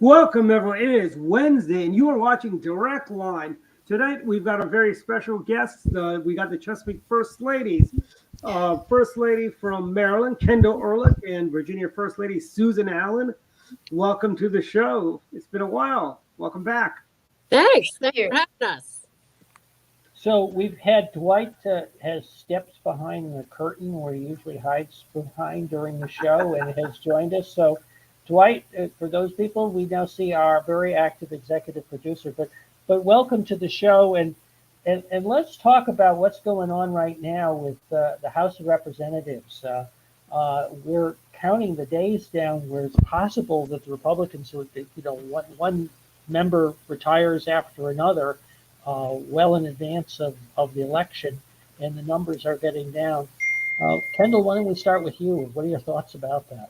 Welcome, everyone. It is Wednesday, and you are watching Direct Line. Tonight, we've got a very special guest. We got the Chesapeake First Ladies. First Lady from Maryland, Kendel Ehrlich, and Virginia First Lady Susan Allen. Welcome to the show. It's been a while. Welcome back. Thanks for having us. So we've had Dwight has steps behind the curtain where he usually hides behind during the show and has joined us. So Dwight, for those people, we now see our very active executive producer. But welcome to the show, and let's talk about what's going on right now with the House of Representatives. We're counting the days down where it's possible that the Republicans, one member retires after another, well in advance of the election, and the numbers are getting down. Kendel, why don't we start with you? What are your thoughts about that?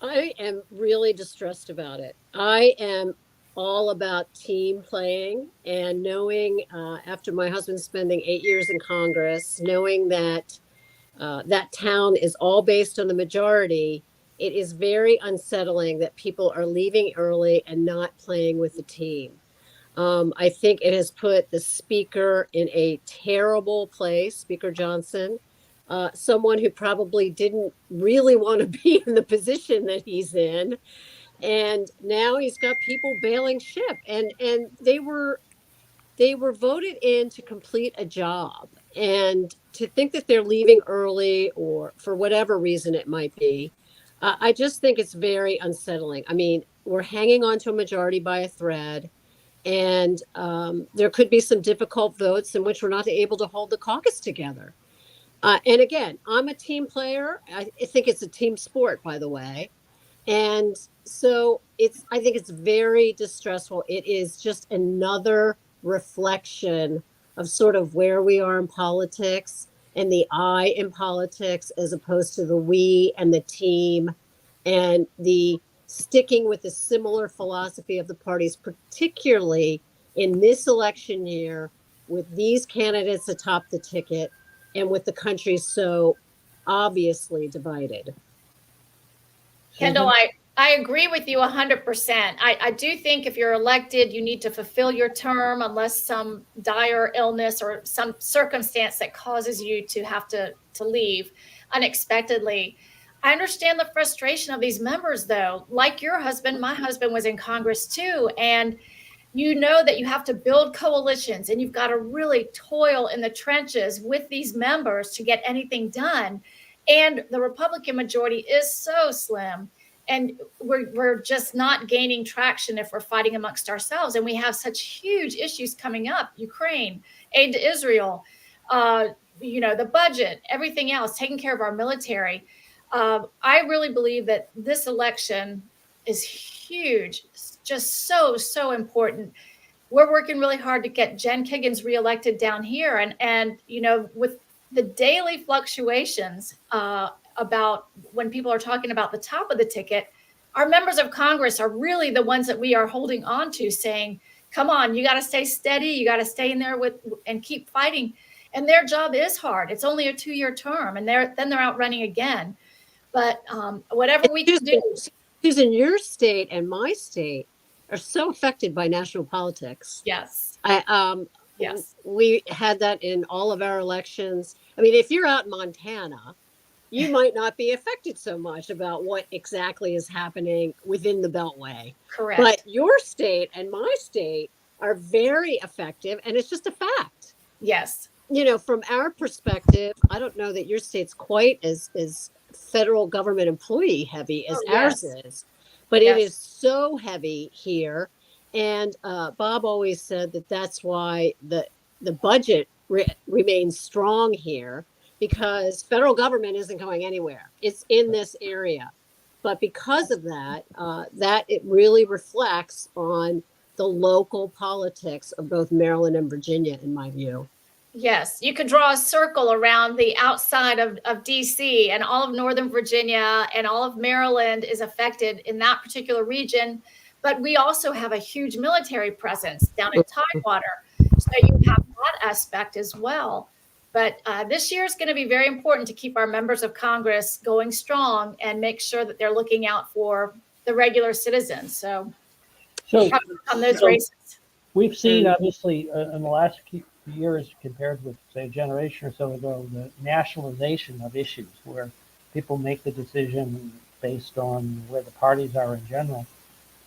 I am really distressed about it. I am all about team playing and knowing, after my husband spending 8 years in Congress, knowing that that town is all based on the majority, it is very unsettling that people are leaving early and not playing with the team. I think it has put the speaker in a terrible place, Speaker Johnson. Someone who probably didn't really want to be in the position that he's in. And now he's got people bailing ship, and they were voted in to complete a job, and to think that they're leaving early or for whatever reason it might be, I just think it's very unsettling. I mean, we're hanging on to a majority by a thread, and there could be some difficult votes in which we're not able to hold the caucus together. And again, I'm a team player. I think it's a team sport, by the way. And so I think it's very distressful. It is just another reflection of sort of where we are in politics and the I in politics, as opposed to the we and the team and the sticking with a similar philosophy of the parties, particularly in this election year with these candidates atop the ticket and with the country so obviously divided. Kendel, I agree with you 100%. I do think if you're elected, you need to fulfill your term unless some dire illness or some circumstance that causes you to have to leave unexpectedly. I understand the frustration of these members, though. Like your husband, my husband was in Congress too. And you know that you have to build coalitions and you've got to really toil in the trenches with these members to get anything done. And the Republican majority is so slim, and we're just not gaining traction if we're fighting amongst ourselves. And we have such huge issues coming up: Ukraine, aid to Israel, the budget, everything else, taking care of our military. I really believe that this election is huge. It's just so important. We're working really hard to get Jen Kiggins reelected down here, and with the daily fluctuations about when people are talking about the top of the ticket, our members of Congress are really the ones that we are holding on to, saying, come on, you got to stay steady. You got to stay in there and keep fighting. And their job is hard. It's only a 2-year term, and they're out running again. But whatever we can do. Susan, your state and my state are so affected by national politics. Yes. Yes. We had that in all of our elections. I mean, if you're out in Montana, you might not be affected so much about what exactly is happening within the Beltway. Correct. But your state and my state are very effective, and it's just a fact. Yes. From our perspective, I don't know that your state's quite as federal government employee heavy as ours is, but it is so heavy here. And Bob always said that that's why the budget remains strong here, because federal government isn't going anywhere. It's in this area. But because of that, that it really reflects on the local politics of both Maryland and Virginia, in my view. Yes, you could draw a circle around the outside of D.C. and all of Northern Virginia and all of Maryland is affected in that particular region. But we also have a huge military presence down in Tidewater. So you have that aspect as well. But this year is going to be very important to keep our members of Congress going strong and make sure that they're looking out for the regular citizens. So So on those so races. we've seen, obviously, in the last few years, compared with, say, a generation or so ago, the nationalization of issues where people make the decision based on where the parties are in general.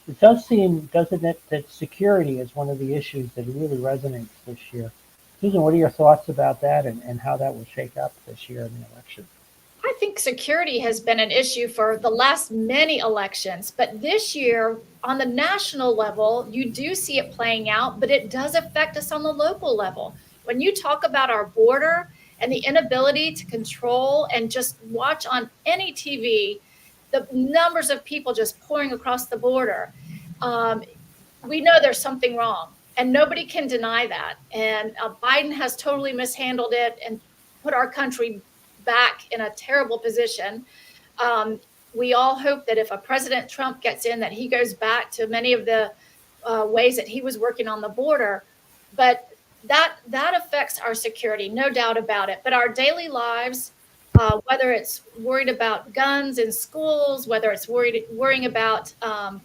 It does seem, doesn't it, that security is one of the issues that really resonates this year. Susan, what are your thoughts about that and how that will shake up this year in the election? I think security has been an issue for the last many elections, but this year on the national level, you do see it playing out, but it does affect us on the local level. When you talk about our border and the inability to control and just watch on any TV, the numbers of people just pouring across the border, we know there's something wrong, and nobody can deny that. And Biden has totally mishandled it and put our country back in a terrible position. We all hope that if a President Trump gets in, that he goes back to many of the ways that he was working on the border. But that affects our security, no doubt about it. But our daily lives, whether it's worried about guns in schools, whether it's worrying about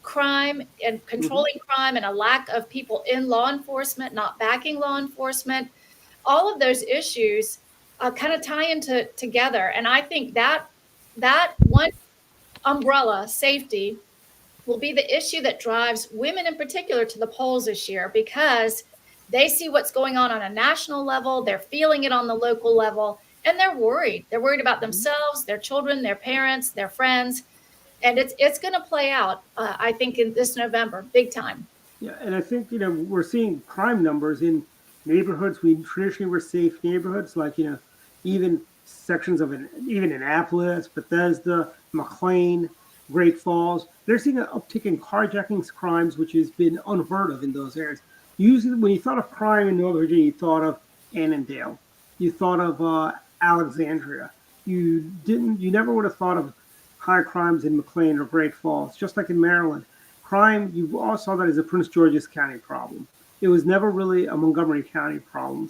crime and controlling crime and a lack of people in law enforcement, not backing law enforcement, all of those issues kind of tie into together. And I think that one umbrella, safety, will be the issue that drives women in particular to the polls this year, because they see what's going on a national level, they're feeling it on the local level, and they're worried. They're worried about themselves, their children, their parents, their friends. And it's going to play out, I think, in this November, big time. Yeah, and I think, we're seeing crime numbers in neighborhoods we traditionally were safe neighborhoods, like, even sections of even Annapolis, Bethesda, McLean, Great Falls. They're seeing an uptick in carjackings crimes, which has been unheard of in those areas. Usually, when you thought of crime in Northern Virginia, you thought of Annandale, you thought of Alexandria. You never would have thought of high crimes in McLean or Great Falls. Just like in Maryland, crime, you all saw that as a Prince George's County problem. It was never really a Montgomery County problem,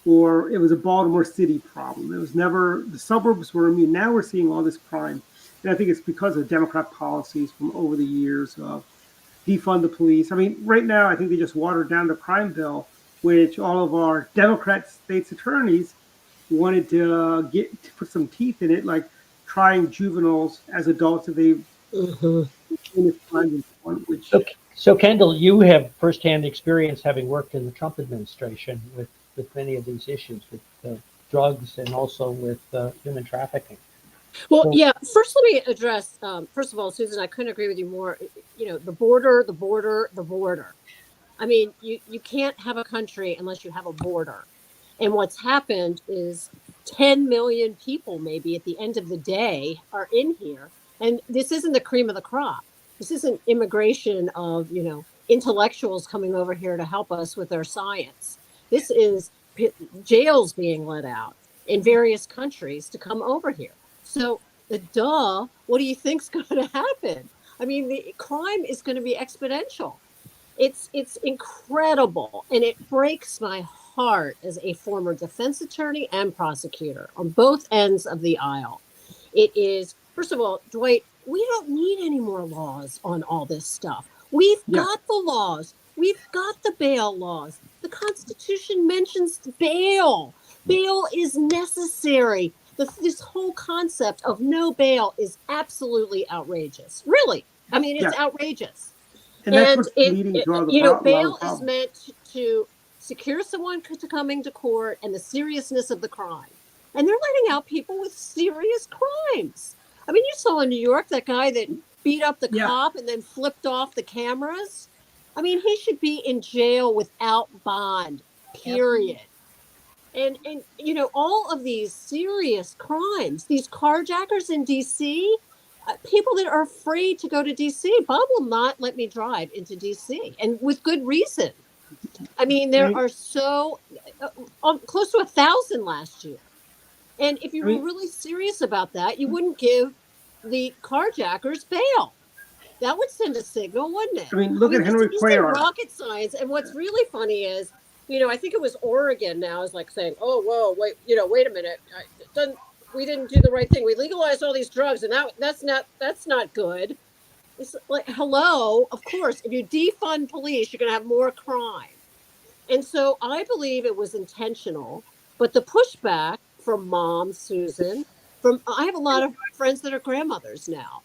or it was a Baltimore City problem. It was never, the suburbs were immune. Now we're seeing all this crime. And I think it's because of Democrat policies from over the years of defund the police. I mean, right now, I think they just watered down the crime bill, which all of our Democrat state's attorneys wanted to put some teeth in it, like trying juveniles as adults if they So, Kendel, you have firsthand experience having worked in the Trump administration with many of these issues, with drugs and also with human trafficking. Well, yeah. First, let me address. First of all, Susan, I couldn't agree with you more. The border. I mean, you can't have a country unless you have a border. And what's happened is 10 million people, maybe at the end of the day, are in here. And this isn't the cream of the crop. This isn't immigration of, intellectuals coming over here to help us with their science. This is jails being let out in various countries to come over here. So what do you think's going to happen? I mean, the crime is going to be exponential. It's incredible. And it breaks my heart as a former defense attorney and prosecutor on both ends of the aisle. It is, first of all, Dwight, we don't need any more laws on all this stuff. We've got the laws. We've got the bail laws. The Constitution mentions bail. Bail is necessary. This whole concept of no bail is absolutely outrageous. Really. I mean, it's outrageous. And that's what's leading to all the bail is meant to secure someone to coming to court and the seriousness of the crime. And they're letting out people with serious crimes. I mean, you saw in New York that guy that beat up the cop and then flipped off the cameras. I mean, he should be in jail without bond, period. And all of these serious crimes, these carjackers in D.C., people that are afraid to go to D.C., Bob will not let me drive into D.C., and with good reason. I mean, there are so close to 1,000 last year. And if you were really serious about that, you wouldn't give the carjackers bail. That would send a signal, wouldn't it? I mean, look at Henry Cuellar. Rocket science. And what's really funny is, I think it was Oregon now is like saying, oh, whoa, wait a minute. we didn't do the right thing. We legalized all these drugs, and that's not good. It's like, hello, of course, if you defund police, you're going to have more crime. And so I believe it was intentional, but the pushback from Mom, Susan, I have a lot of friends that are grandmothers now.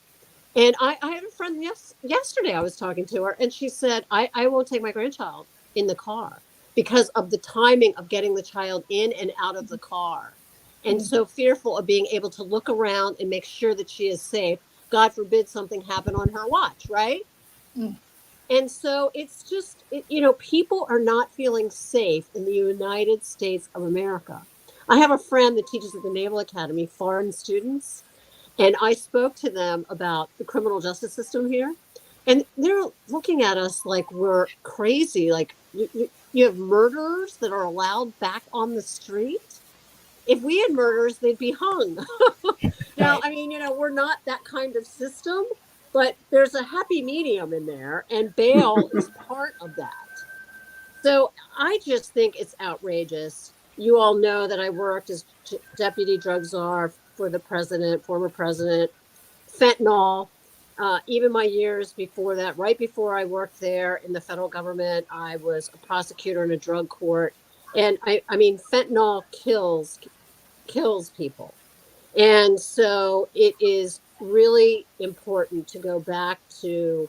And I had a friend yesterday, I was talking to her, and she said, I won't take my grandchild in the car because of the timing of getting the child in and out of the car. And so fearful of being able to look around and make sure that she is safe. God forbid something happen on her watch, right? Mm. And so it's just, people are not feeling safe in the United States of America. I have a friend that teaches at the Naval Academy, foreign students, and I spoke to them about the criminal justice system here. And they're looking at us like we're crazy. Like, you have murderers that are allowed back on the street. If we had murderers, they'd be hung. Now, I mean, we're not that kind of system, but there's a happy medium in there, and bail is part of that. So I just think it's outrageous. You all know that I worked as deputy drug czar for the president, former president, fentanyl. Even my years before that, right before I worked there in the federal government, I was a prosecutor in a drug court. And I mean, fentanyl kills people. And so it is really important to go back to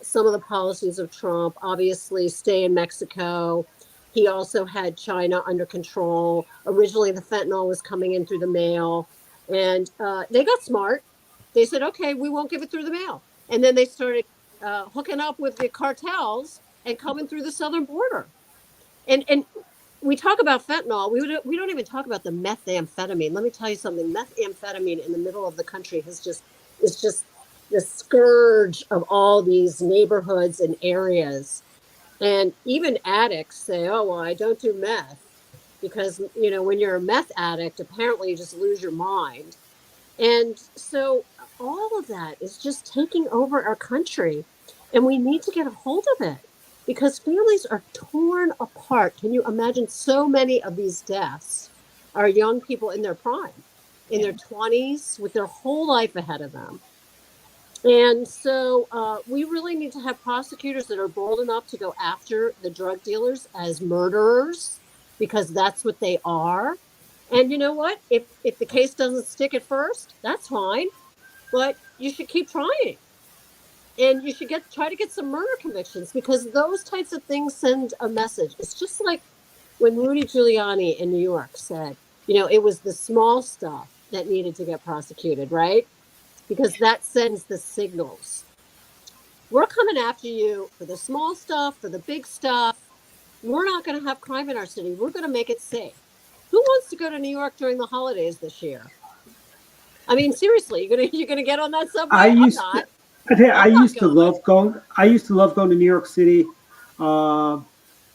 some of the policies of Trump. Obviously, stay in Mexico. He also had China under control. Originally, the fentanyl was coming in through the mail. And they got smart. They said, okay, we won't give it through the mail. And then they started hooking up with the cartels and coming through the southern border. And we talk about fentanyl. We don't even talk about the methamphetamine. Let me tell you something. Methamphetamine in the middle of the country is just the scourge of all these neighborhoods and areas. And even addicts say, oh, well, I don't do meth because, when you're a meth addict, apparently you just lose your mind. And so all of that is just taking over our country, and we need to get a hold of it because families are torn apart. Can you imagine so many of these deaths are young people in their prime, in their 20s, with their whole life ahead of them. And so we really need to have prosecutors that are bold enough to go after the drug dealers as murderers, because that's what they are. And you know what? If the case doesn't stick at first, that's fine. But you should keep trying. And you should try to get some murder convictions, because those types of things send a message. It's just like when Rudy Giuliani in New York said, it was the small stuff that needed to get prosecuted, right? Because that sends the signals. We're coming after you for the small stuff, for the big stuff. We're not going to have crime in our city. We're going to make it safe. Who wants to go to New York during the holidays this year? I mean, seriously, you're gonna get on that subway? I used to love going to New York City, but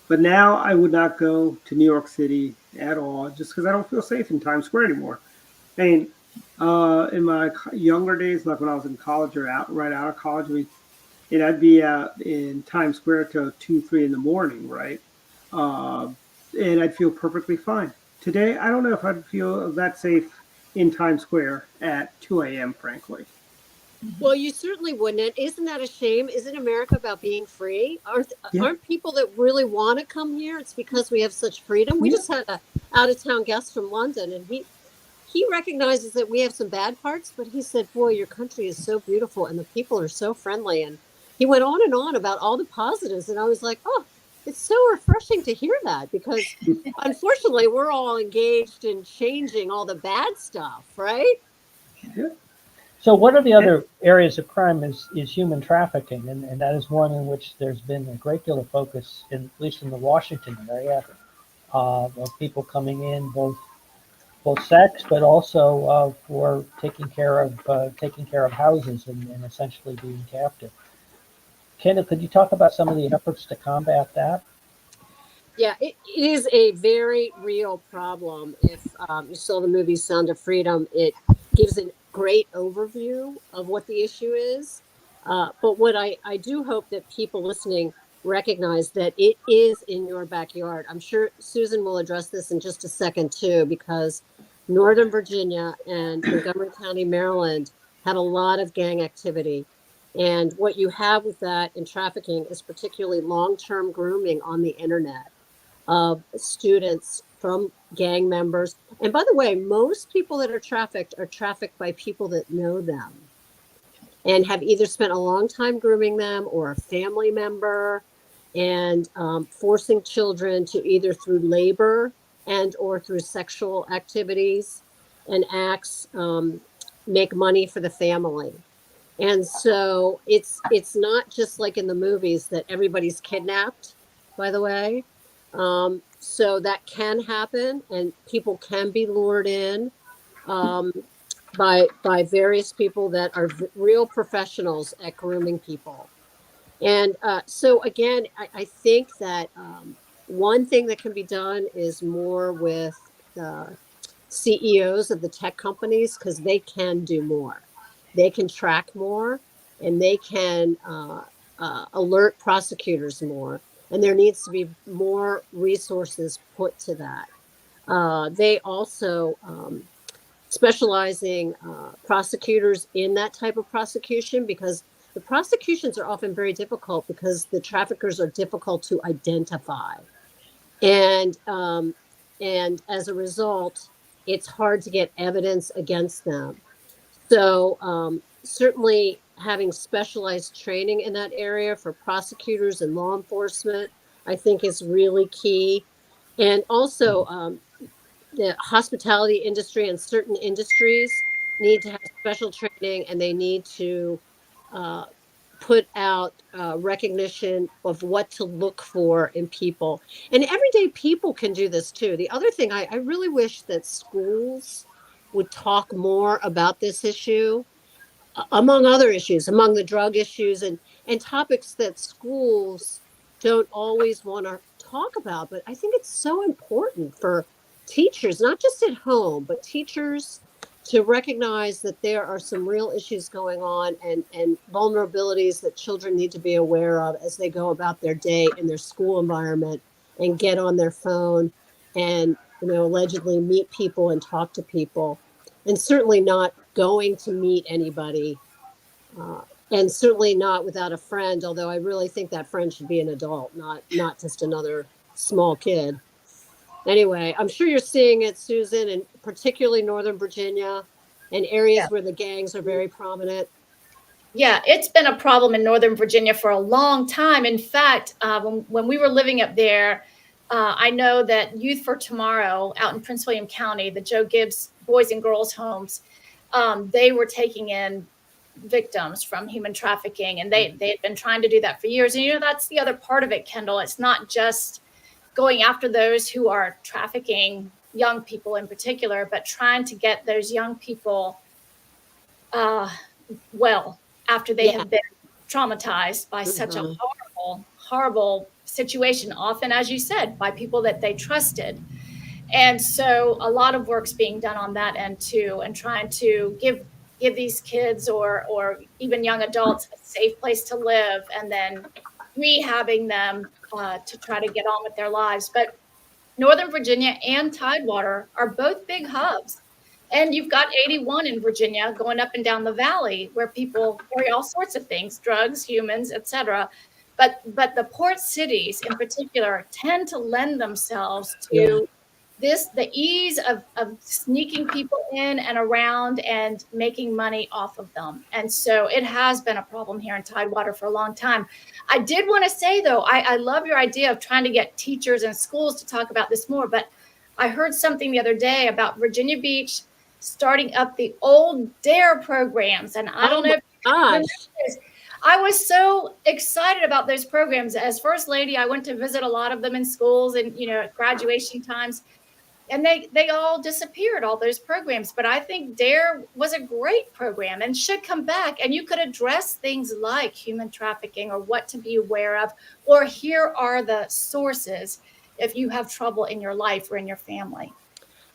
now I would not go to New York City at all, just because I don't feel safe in Times Square anymore. I mean, in my younger days, like when I was in college or right out of college, I'd be out in Times Square till 2, 3 in the morning, right? And I'd feel perfectly fine. Today, I don't know if I'd feel that safe in Times Square at 2 a.m., frankly. Well, you certainly wouldn't. Isn't that a shame? Isn't America about being free? Aren't people that really want to come here? It's because we have such freedom. We just had a out-of-town guest from London, and he recognizes that we have some bad parts, but he said, boy, your country is so beautiful, and the people are so friendly. And he went on and on about all the positives, and I was like, oh, it's so refreshing to hear that, because unfortunately we're all engaged in changing all the bad stuff, right? Yeah. So one of the other areas of crime is human trafficking, and that is one in which there's been a great deal of focus, at least in the Washington area, of people coming in, both sex, but also for taking care of houses and essentially being captive. Kendel, could you talk about some of the efforts to combat that? Yeah, it is a very real problem. If you saw the movie Sound of Freedom, it gives a great overview of what the issue is. But what I do hope that people listening recognize that it is in your backyard. I'm sure Susan will address this in just a second too, because Northern Virginia and Montgomery County, Maryland had a lot of gang activity. And what you have with that in trafficking is particularly long-term grooming on the internet of students from gang members. And by the way, most people that are trafficked by people that know them and have either spent a long time grooming them or a family member, and forcing children to either through labor and or through sexual activities and acts make money for the family. And so it's not just like in the movies that everybody's kidnapped, by the way. So that can happen, and people can be lured in by various people that are real professionals at grooming people. And so again, I think that one thing that can be done is more with the CEOs of the tech companies, because they can do more. They can track more, and they can alert prosecutors more. And there needs to be more resources put to that. They also specializing prosecutors in that type of prosecution, because the prosecutions are often very difficult because the traffickers are difficult to identify. And as a result, it's hard to get evidence against them. So certainly having specialized training in that area for prosecutors and law enforcement, I think is really key. And also the hospitality industry and certain industries need to have special training, and they need to put out recognition of what to look for in people. And everyday people can do this too. The other thing, I really wish that schools would talk more about this issue, among other issues, among the drug issues and topics that schools don't always want to talk about. But I think it's so important for teachers, not just at home, but teachers to recognize that there are some real issues going on and vulnerabilities that children need to be aware of as they go about their day in their school environment and get on their phone and, allegedly meet people and talk to people, and certainly not going to meet anybody, and certainly not without a friend, although I really think that friend should be an adult, not just another small kid. Anyway, I'm sure you're seeing it, Susan, and particularly Northern Virginia and areas where the gangs are very prominent. Yeah, it's been a problem in Northern Virginia for a long time. In fact, when we were living up there, I know that Youth for Tomorrow out in Prince William County, the Joe Gibbs Boys and Girls Homes, they were taking in victims from human trafficking, and they had been trying to do that for years. And that's the other part of it, Kendall. It's not just going after those who are trafficking young people in particular, but trying to get those young people well after they have been traumatized by such a horrible situation, often, as you said, by people that they trusted. And so a lot of work's being done on that end too, and trying to give these kids or even young adults a safe place to live, and then rehabbing them to try to get on with their lives. But Northern Virginia and Tidewater are both big hubs. And you've got 81 in Virginia going up and down the valley where people carry all sorts of things, drugs, humans, etc. But the port cities in particular tend to lend themselves to the ease of sneaking people in and around and making money off of them. And so it has been a problem here in Tidewater for a long time. I did want to say, though, I love your idea of trying to get teachers and schools to talk about this more. But I heard something the other day about Virginia Beach starting up the old DARE programs. And I don't know if you remember this. I was so excited about those programs. As First Lady, I went to visit a lot of them in schools and, at graduation times. And they all disappeared, all those programs. But I think DARE was a great program and should come back. And you could address things like human trafficking or what to be aware of, or here are the sources if you have trouble in your life or in your family.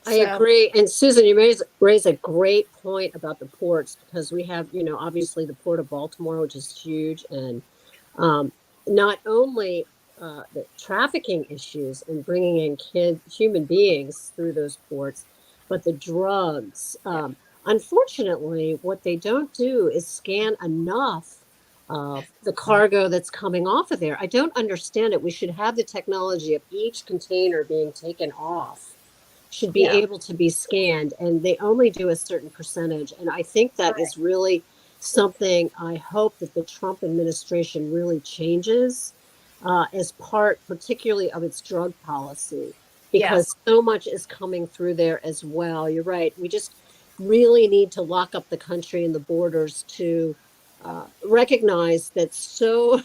I agree. And Susan, you raise a great point about the ports, because we have, obviously the Port of Baltimore, which is huge. And not only the trafficking issues and bringing in human beings through those ports, but the drugs. Unfortunately, what they don't do is scan enough of the cargo that's coming off of there. I don't understand it. We should have the technology of each container being taken off should be Yeah. able to be scanned, and they only do a certain percentage. And I think that is really something I hope that the Trump administration really changes as part, particularly of its drug policy, because so much is coming through there as well. You're right. We just really need to lock up the country and the borders to recognize that so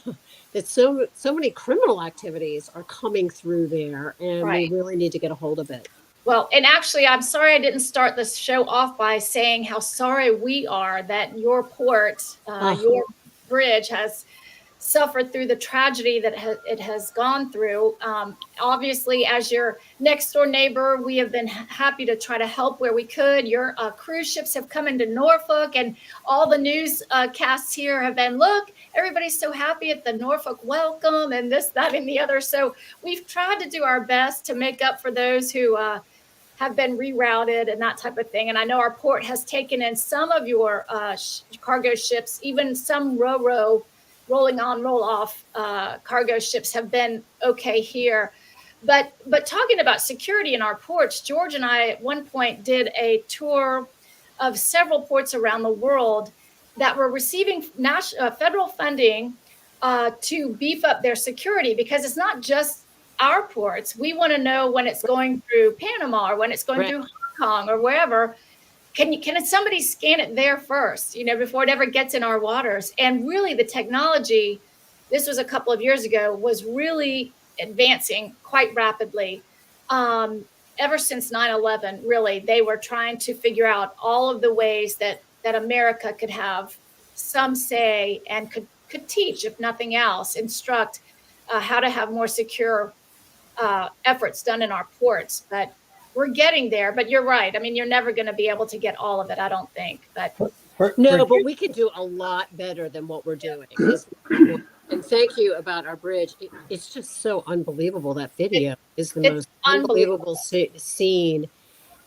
many criminal activities are coming through there, and we really need to get a hold of it. Well, and actually, I'm sorry I didn't start the show off by saying how sorry we are that your port, your bridge has suffered through the tragedy that it has gone through. Obviously, as your next door neighbor, we have been happy to try to help where we could. Your cruise ships have come into Norfolk, and all the news casts here have been, look, everybody's so happy at the Norfolk welcome and this, that, and the other. So we've tried to do our best to make up for those who have been rerouted and that type of thing. And I know our port has taken in some of your cargo ships, even some rolling on, roll off cargo ships have been okay here. But talking about security in our ports, George and I at one point did a tour of several ports around the world that were receiving federal funding to beef up their security, because it's not just our ports. We want to know when it's going through Panama or when it's going through Hong Kong or wherever. Can somebody scan it there first, before it ever gets in our waters? And really the technology, this was a couple of years ago, was really advancing quite rapidly. Ever since 9/11, really, they were trying to figure out all of the ways that America could have some say and could teach, if nothing else, instruct how to have more secure efforts done in our ports. But we're getting there. But you're right. I mean, you're never going to be able to get all of it, I don't think. But no, but we can do a lot better than what we're doing. And thank you about our bridge. It's just so unbelievable. That video is the most unbelievable scene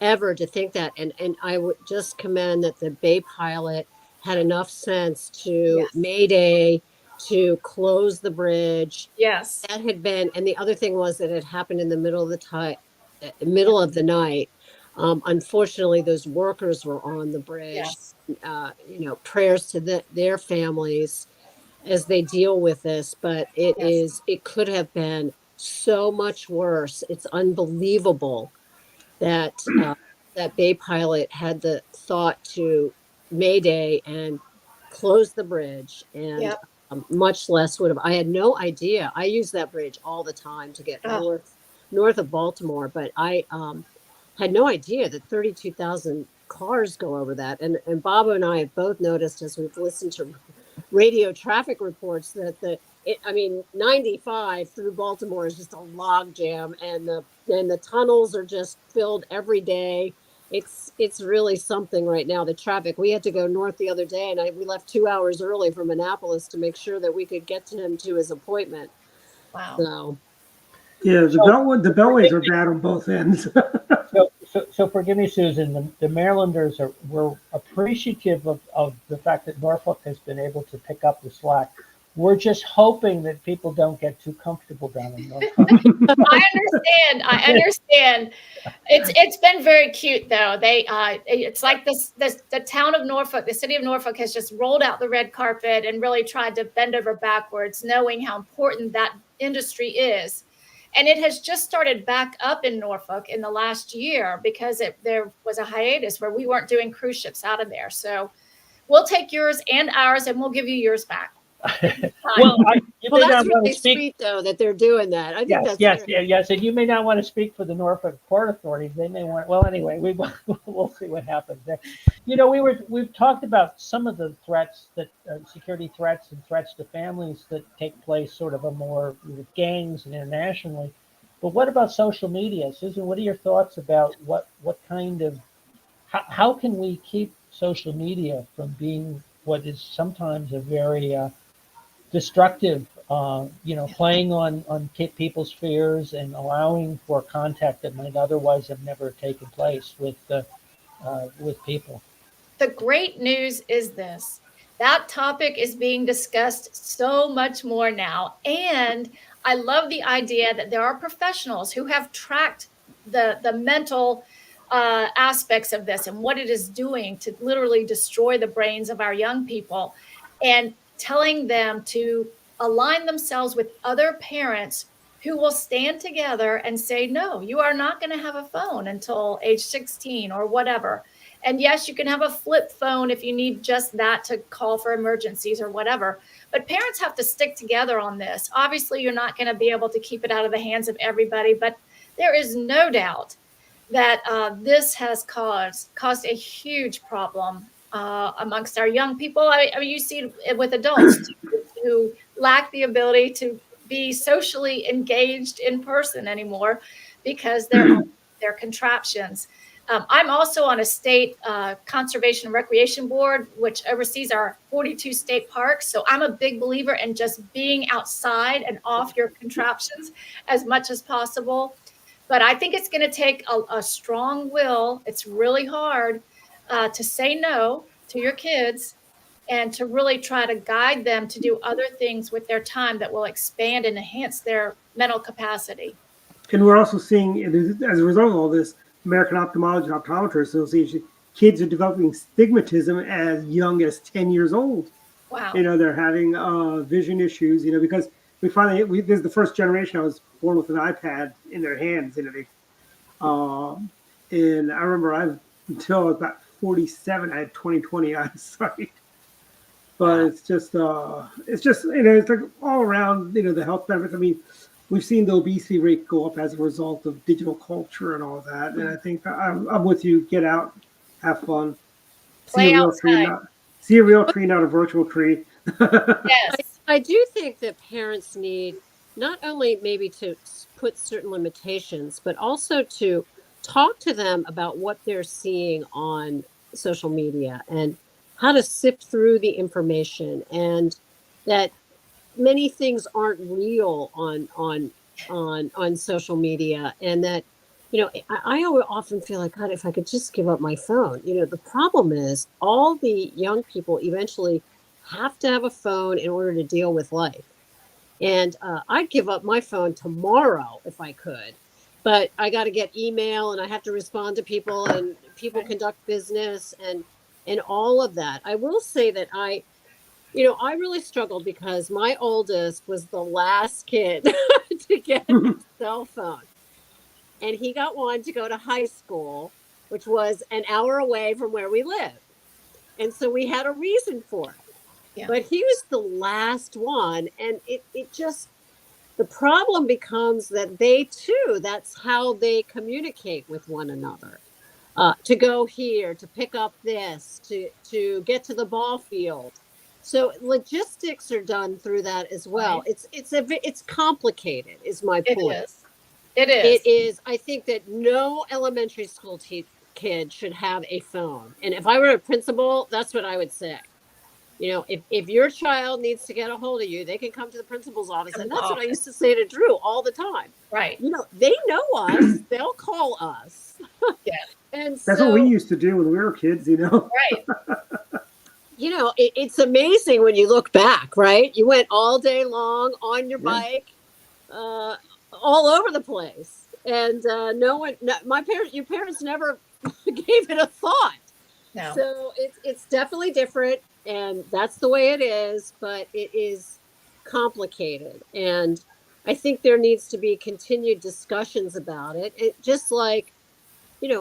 ever, to think that. And I would just commend that the Bay pilot had enough sense to Mayday, to close the bridge. Yes. That had been, and the other thing was that it happened in the middle of the night. Unfortunately, those workers were on the bridge. Prayers to their families as they deal with this, but it could have been so much worse. It's unbelievable that that Bay pilot had the thought to Mayday and close the bridge, and much less would have. I had no idea. I use that bridge all the time to get north of Baltimore, but I had no idea that 32,000 cars go over that. And Bob and I have both noticed, as we've listened to radio traffic reports, that 95 through Baltimore is just a log jam, and the tunnels are just filled every day. It's really something right now, the traffic. We had to go north the other day, and we left 2 hours early from Annapolis to make sure that we could get to him to his appointment. Wow. So, yeah, the beltways are bad on both ends. So forgive me, Susan. The Marylanders were appreciative of the fact that Norfolk has been able to pick up the slack. We're just hoping that people don't get too comfortable down in Norfolk. I understand. It's been very cute, though. It's like the town of Norfolk, the city of Norfolk, has just rolled out the red carpet and really tried to bend over backwards, knowing how important that industry is. And it has just started back up in Norfolk in the last year, because there was a hiatus where we weren't doing cruise ships out of there. So we'll take yours and ours, and we'll give you yours back. Well, that's really sweet, though, that they're doing that. I think yes. And you may not want to speak for the Norfolk Port Authority. They may want. Well, anyway, we'll see what happens there. We've talked about some of the threats, that security threats and threats to families that take place sort of a more with gangs and internationally. But what about social media, Susan? What are your thoughts about what kind of how can we keep social media from being what is sometimes a very destructive playing on people's fears and allowing for contact that might otherwise have never taken place with people. The great news is this: that topic is being discussed so much more now. And I love the idea that there are professionals who have tracked the mental aspects of this and what it is doing to literally destroy the brains of our young people, and telling them to align themselves with other parents who will stand together and say, no, you are not going to have a phone until age 16 or whatever. And yes, you can have a flip phone if you need just that to call for emergencies or whatever. But parents have to stick together on this. Obviously, you're not going to be able to keep it out of the hands of everybody, but there is no doubt that this has caused a huge problem amongst our young people. I mean, you see it with adults who lack the ability to be socially engaged in person anymore because they're contraptions. I'm also on a state conservation and recreation board, which oversees our 42 state parks. So I'm a big believer in just being outside and off your contraptions as much as possible. But I think it's going to take a strong will. It's really hard to say no to your kids and to really try to guide them to do other things with their time that will expand and enhance their mental capacity. And we're also seeing, as a result of all this, American Ophthalmology and Optometrists Association, kids are developing stigmatism as young as 10 years old. Wow. They're having vision issues, because this is the first generation I was born with an iPad in their hands, and I remember until I was about 47, I had 20/20 eyesight. But it's just it's like all around, the health benefits. I mean, we've seen the obesity rate go up as a result of digital culture and all that. And I think I'm with you. Get out, have fun, Play see a real tree, not a virtual tree. Yes. I do think that parents need not only maybe to put certain limitations, but also to talk to them about what they're seeing on social media and how to sift through the information, and that many things aren't real on social media, and that I often feel like, God, if I could just give up my phone. The problem is all the young people eventually have to have a phone in order to deal with life. And I'd give up my phone tomorrow if I could, but I got to get email and I have to respond to people, and people conduct business and all of that. I will say that I really struggled because my oldest was the last kid to get a cell phone. And he got one to go to high school, which was an hour away from where we lived. And so we had a reason for it. Yeah. But he was the last one. And it just, the problem becomes that they too, that's how they communicate with one another. To go here, to pick up this, to get to the ball field. So logistics are done through that as well. Right. It's complicated, is my point. It is. It is. I think that no elementary school kid should have a phone. And if I were a principal, that's what I would say. If your child needs to get a hold of you, they can come to the principal's office. And that's what I used to say to Drew all the time. Right. They know us. They'll call us. Yeah. And that's what we used to do when we were kids, Right. It's amazing when you look back, right? You went all day long on your bike, all over the place. And your parents never gave it a thought. No. So it's definitely different, and that's the way it is, but it is complicated. And I think there needs to be continued discussions about it. Just like,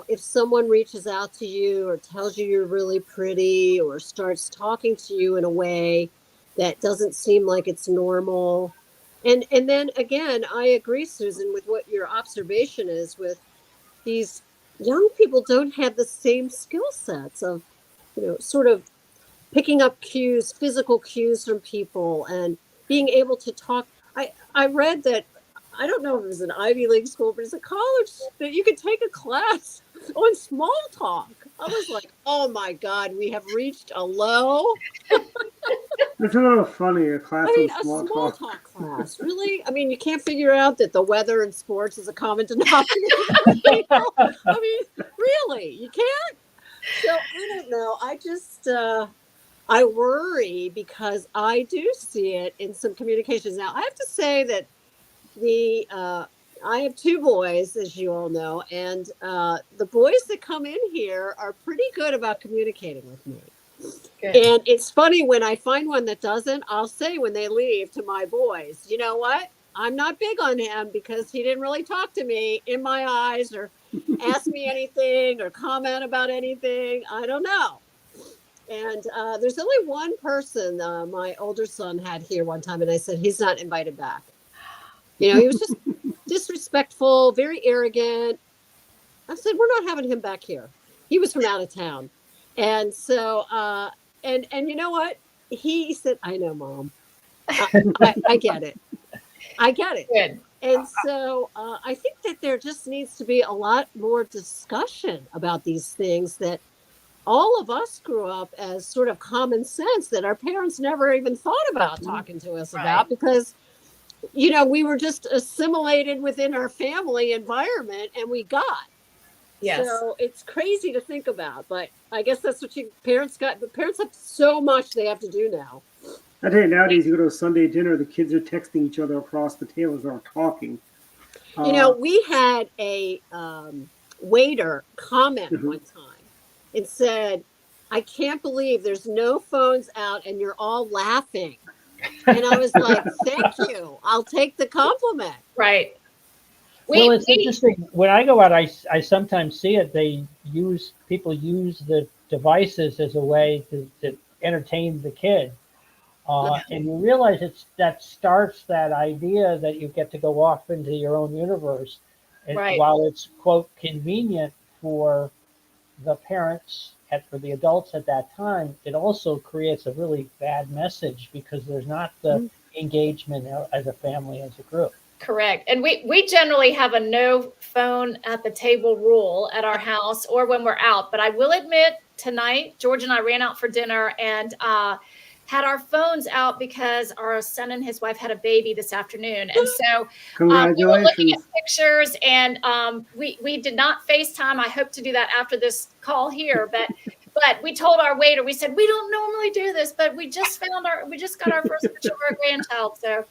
if someone reaches out to you or tells you you're really pretty or starts talking to you in a way that doesn't seem like it's normal. And then again, I agree, Susan, with what your observation is with these young people don't have the same skill sets of, sort of picking up cues, physical cues from people and being able to talk. I read that, I don't know if it was an Ivy League school, but it's a college that you could take a class on small talk. I was like, oh my God, we have reached a low. It's a little funny, a class I mean, of a small small talk. talk class, really? I mean, you can't figure out that the weather and sports is a common denominator for people. I mean, really, you can't? So I don't know. I just, I worry because I do see it in some communications. Now, I have to say that the, I have two boys, as you all know, and the boys that come in here are pretty good about communicating with me. Good. And it's funny when I find one that doesn't, I'll say when they leave to my boys, you know what? I'm not big on him because he didn't really talk to me in my eyes or ask me anything or comment about anything. I don't know. And there's only one person my older son had here one time, and I said, he's not invited back. You know, he was just disrespectful, very arrogant. I said, we're not having him back here. He was from out of town. And so, and you know what? He said, I know, Mom. I get it. I get it. Good. And so I think that there just needs to be a lot more discussion about these things that all of us grew up as sort of common sense that our parents never even thought about talking to us about because, you know, we were just assimilated within our family environment and we got. Yes. So it's crazy to think about, but I guess that's what parents got. But parents have so much they have to do now. I tell you, nowadays you go to a Sunday dinner, the kids are texting each other across the table as they're talking. You know, we had a waiter comment Mhm. one time and said, I can't believe there's no phones out and you're all laughing. And I was like, thank you. I'll take the compliment. Right. Well, it's interesting. When I go out, I sometimes see it. People use the devices as a way to entertain the kid. And you realize that starts that idea that you get to go off into your own universe. And Right. while it's, quote, convenient for the parents for the adults at that time, it also creates a really bad message because there's not the engagement as a family, as a group. Correct. And we generally have a no phone at the table rule at our house or when we're out. But I will admit tonight, George and I ran out for dinner and had our phones out because our son and his wife had a baby this afternoon. And so we were looking Congratulations. at pictures and we did not FaceTime. I hope to do that after this call here. But we told our waiter, we said, we don't normally do this, but we just got our first picture of our grandchild. So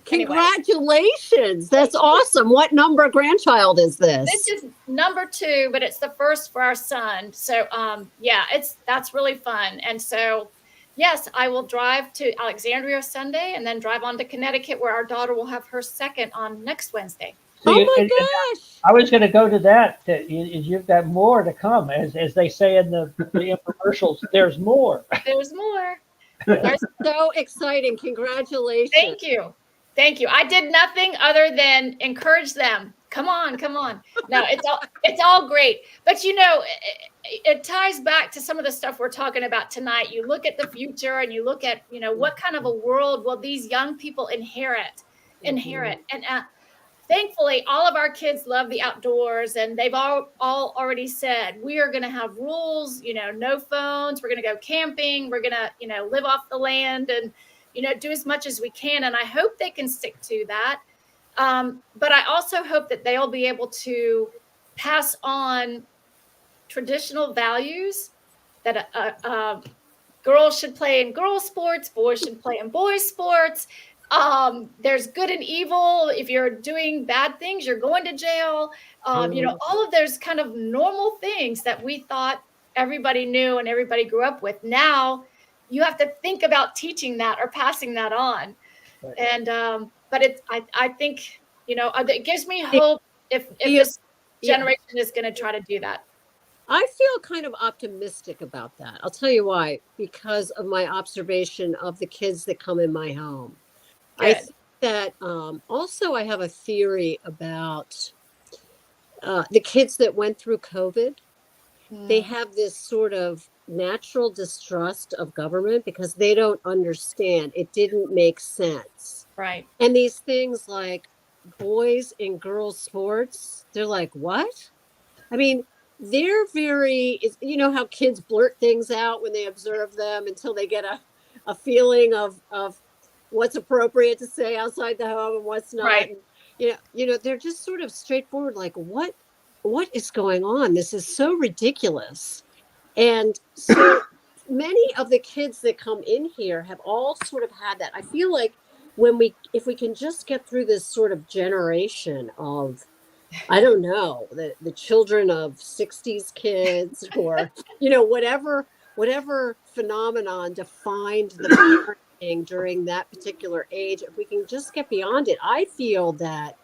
congratulations. That's awesome. What number grandchild is this? This is number 2, but it's the first for our son. So yeah, that's really fun. And so yes, I will drive to Alexandria Sunday and then drive on to Connecticut where our daughter will have her second on next Wednesday. So oh my gosh. I was going to go to that. You've got more to come. As they say in the infomercials, there's more. There's more. That's so exciting. Congratulations. Thank you. Thank you. I did nothing other than encourage them. Come on, come on. No, it's all great. But you know, it ties back to some of the stuff we're talking about tonight. You look at the future and you look at, you know, what kind of a world will these young people inherit. And thankfully, all of our kids love the outdoors and they've all already said, we are going to have rules, you know, no phones. We're going to go camping. We're going to, you know, live off the land and, you know, do as much as we can. And I hope they can stick to that. But I also hope that they'll be able to pass on traditional values that girls should play in girls' sports, boys should play in boys' sports. There's good and evil. If you're doing bad things, you're going to jail. You know, all of those kind of normal things that we thought everybody knew and everybody grew up with. Now you have to think about teaching that or passing that on. Right. And but I think, you know, it gives me hope if this generation is going to try to do that. I feel kind of optimistic about that. I'll tell you why, because of my observation of the kids that come in my home. Good. I think that also I have a theory about the kids that went through COVID. They have this sort of natural distrust of government because they don't understand. It didn't make sense. Right. And these things like boys and girls sports, they're like, what? I mean, they're very, you know how kids blurt things out when they observe them until they get a feeling of what's appropriate to say outside the home and what's not. Right. And, they're just sort of straightforward, like what is going on? This is so ridiculous. And so many of the kids that come in here have all sort of had that. I feel like if we can just get through this sort of generation of, I don't know, the children of 60s kids or, whatever phenomenon defined the parenting during that particular age, if we can just get beyond it, I feel that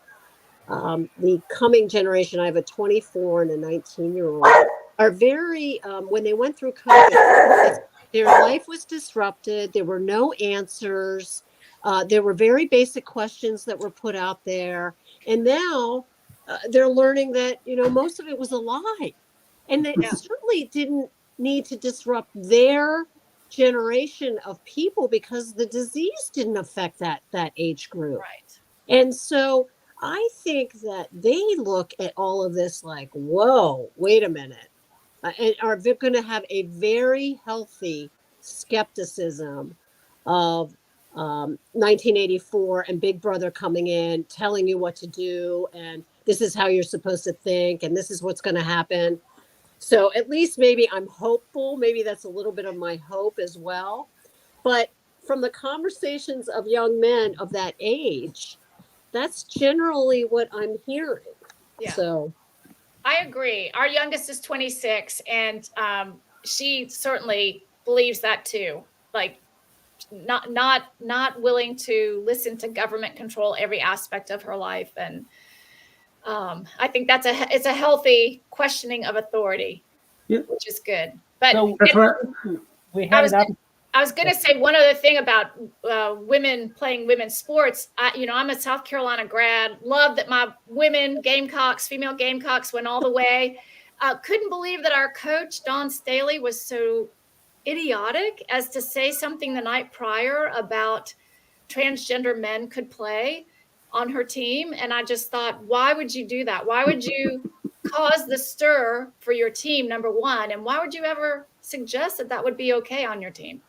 the coming generation, I have a 24 and a 19-year-old, are very, when they went through COVID, their life was disrupted. There were no answers. There were very basic questions that were put out there. And now they're learning that, most of it was a lie. And they certainly didn't need to disrupt their generation of people because the disease didn't affect that age group. Right. And so I think that they look at all of this like, whoa, wait a minute, and are going to have a very healthy skepticism of 1984 and Big Brother coming in, telling you what to do, and this is how you're supposed to think, and this is what's going to happen. So at least maybe I'm hopeful. Maybe that's a little bit of my hope as well. But from the conversations of young men of that age, that's generally what I'm hearing. Yeah. So I agree. Our youngest is 26, and she certainly believes that too. Like, not willing to listen to government control every aspect of her life, and I think it's a healthy questioning of authority, which is good. But So That's right. we had I was going to say one other thing about women playing women's sports. I'm a South Carolina grad. Love that my female Gamecocks went all the way. Couldn't believe that our coach, Dawn Staley, was so idiotic as to say something the night prior about transgender men could play on her team. And I just thought, why would you do that? Why would you cause the stir for your team, number one? And why would you ever suggest that would be okay on your team?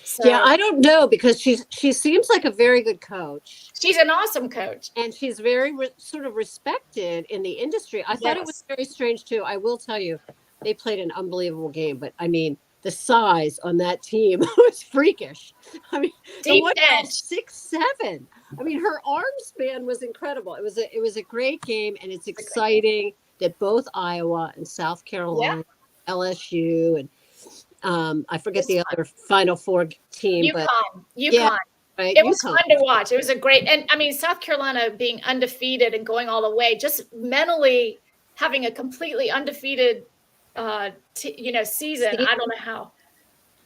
So, yeah, I don't know, because she seems like a very good coach. She's an awesome coach. And she's very sort of respected in the industry. I thought it was very strange too. I will tell you, they played an unbelievable game, but I mean, the size on that team was freakish. I mean, Deep the bench. 6'7". I mean, her arm span was incredible. It was a great game, and it's exciting that both Iowa and South Carolina, LSU, and I forget the other Final Four team, UConn. Yeah, right? It was fun to watch. It was a great, and I mean, South Carolina being undefeated and going all the way, just mentally having a completely undefeated, season. I don't know how.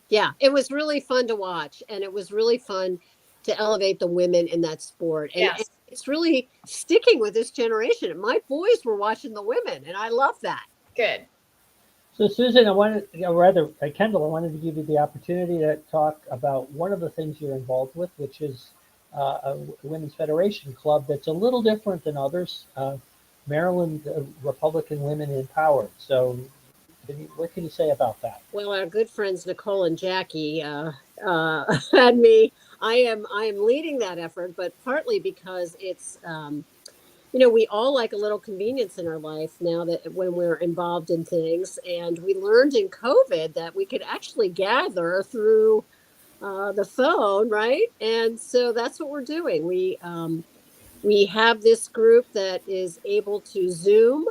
Yeah, it was really fun to watch, and it was really fun to elevate the women in that sport. And it's really sticking with this generation. My boys were watching the women, and I love that. Good. So Susan, Kendall, I wanted to give you the opportunity to talk about one of the things you're involved with, which is a women's federation club that's a little different than others, Maryland Republican Women in Power. So what can you say about that? Well, our good friends Nicole and Jackie had me. I am leading that effort, but partly because it's we all like a little convenience in our life now that when we're involved in things, and we learned in COVID that we could actually gather through the phone, right? And so that's what we're doing. We have this group that is able to Zoom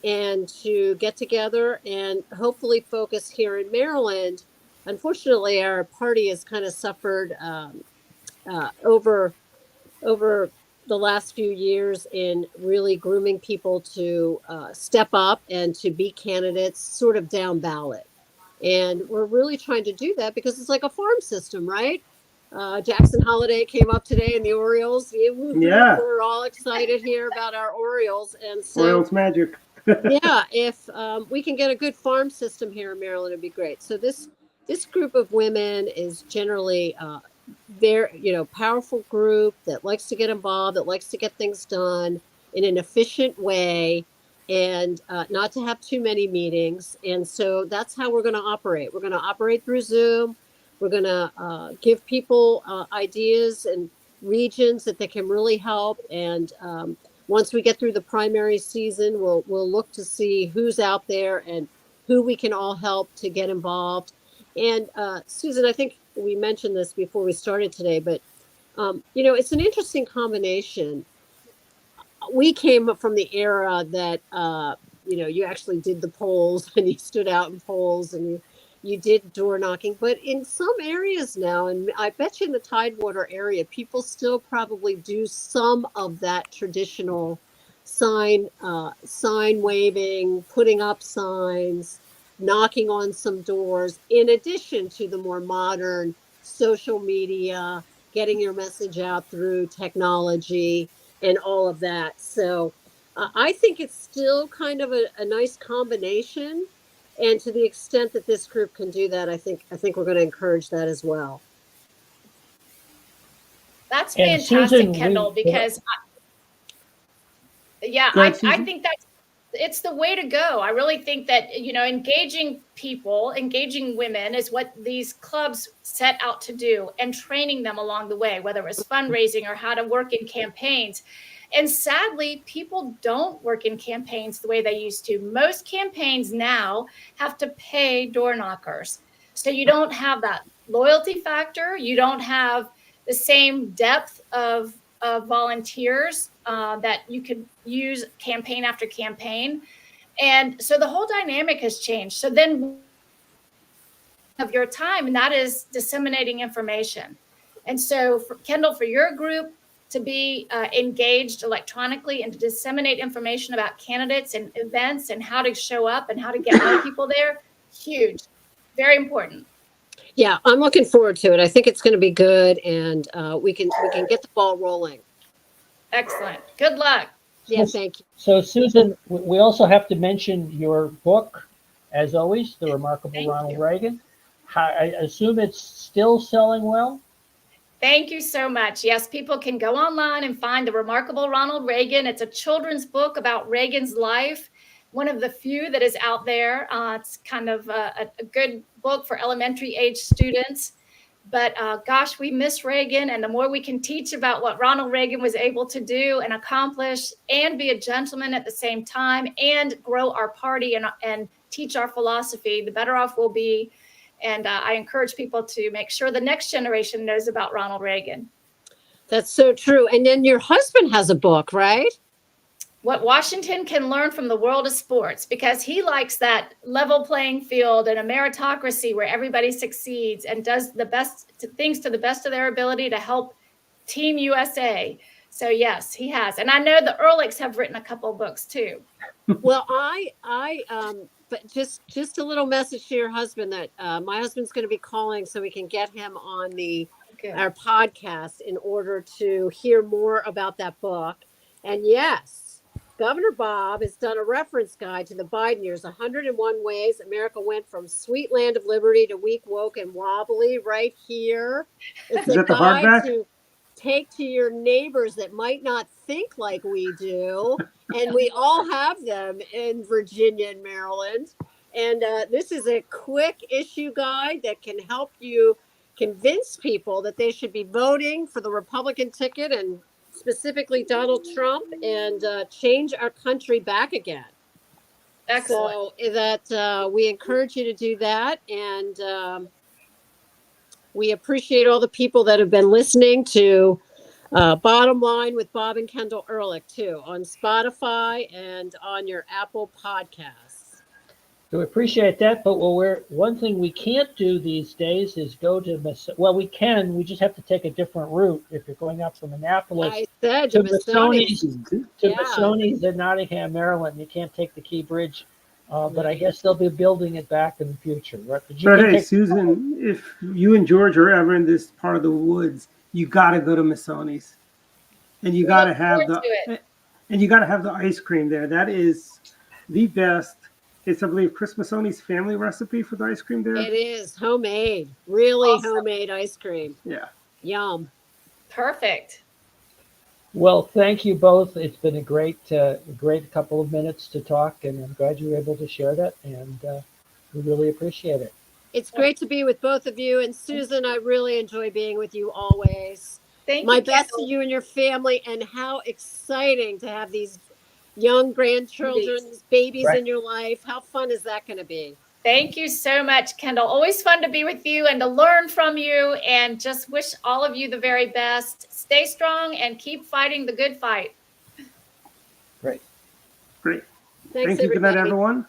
and to get together and hopefully focus here in Maryland. Unfortunately, our party has kind of suffered over the last few years in really grooming people to step up and to be candidates sort of down ballot. And we're really trying to do that because it's like a farm system, right? Jackson Holiday came up today in the Orioles. Yeah. We're all excited here about our Orioles. And so, Orioles magic. yeah, if we can get a good farm system here in Maryland, it'd be great. So this group of women is generally powerful group that likes to get involved, that likes to get things done in an efficient way, and not to have too many meetings. And so that's how we're going to operate. We're going to operate through Zoom. We're going to give people ideas and regions that they can really help. And once we get through the primary season, we'll look to see who's out there and who we can all help to get involved. And Susan, I think we mentioned this before we started today, but it's an interesting combination. We came up from the era that you actually did the polls and you stood out in polls and you did door knocking, but in some areas now, and I bet you in the Tidewater area, people still probably do some of that traditional sign waving, putting up signs, knocking on some doors, in addition to the more modern social media, getting your message out through technology and all of that. So I think it's still kind of a nice combination. And to the extent that this group can do that, I think we're going to encourage that as well. That's And fantastic, Susan, Kendall, because I think it's the way to go. I really think that, engaging people, engaging women is what these clubs set out to do, and training them along the way, whether it was fundraising or how to work in campaigns. And sadly, people don't work in campaigns the way they used to. Most campaigns now have to pay door knockers. So you don't have that loyalty factor. You don't have the same depth of volunteers that you could use campaign after campaign. And so the whole dynamic has changed. So then of your time, and that is disseminating information. And so Kendall, for your group to be engaged electronically and to disseminate information about candidates and events and how to show up and how to get more people there, huge, very important. Yeah, I'm looking forward to it. I think it's going to be good, and we can get the ball rolling. Excellent. Good luck. Yeah, thank you. So, Susan, we also have to mention your book, as always, The Remarkable Ronald Reagan. I assume it's still selling well? Thank you so much. Yes, people can go online and find The Remarkable Ronald Reagan. It's a children's book about Reagan's life, one of the few that is out there. It's kind of a good book for elementary age students. But gosh, we miss Reagan. And the more we can teach about what Ronald Reagan was able to do and accomplish and be a gentleman at the same time and grow our party and teach our philosophy, the better off we'll be. And I encourage people to make sure the next generation knows about Ronald Reagan. That's so true. And then your husband has a book, right? What Washington can learn from the world of sports, because he likes that level playing field and a meritocracy where everybody succeeds and does the best things to the best of their ability to help Team USA. So yes, he has. And I know the Ehrlichs have written a couple of books too. Well, but just a little message to your husband that my husband's going to be calling so we can get him on our podcast in order to hear more about that book. And yes, Governor Bob has done a reference guide to the Biden years, 101 ways America went from sweet land of liberty to weak, woke, and wobbly, right here. It's Is a that the guide hardback? to take to your neighbors that might not think like we do. And we all have them in Virginia and Maryland. And this is a quick issue guide that can help you convince people that they should be voting for the Republican ticket, and specifically Donald Trump, and change our country back again. Excellent. So that we encourage you to do that. And we appreciate all the people that have been listening to Bottom Line with Bob and Kendel Ehrlich too, on Spotify and on your Apple Podcasts. So we appreciate that, but one thing we can't do these days is go to we just have to take a different route. If you're going up from Annapolis I said to Missoni's Yeah. Missoni's in Nottingham, Maryland, you can't take the Key Bridge, but I guess they'll be building it back in the future, right? But hey, Susan, if you and George are ever in this part of the woods, you got to go to Missoni's, and you got to have the ice cream there. That is the best. It's, I believe, Chris Missoni's family recipe for the ice cream there. It is homemade, really Awesome. homemade ice cream. Yeah. Yum. Perfect. Well, thank you both. It's been a great couple of minutes to talk, and I'm glad you were able to share that, and we really appreciate it. It's great to be with both of you. And Susan, I really enjoy being with you always. Thank My you, best to Kendall. you and your family, and how exciting to have these young grandchildren, these babies Right. in your life. How fun is that going to be? Thank you so much, Kendall. Always fun to be with you and to learn from you, and just wish all of you the very best. Stay strong and keep fighting the good fight. Great. Great. Thanks, Thank you. Good night, everybody. everyone.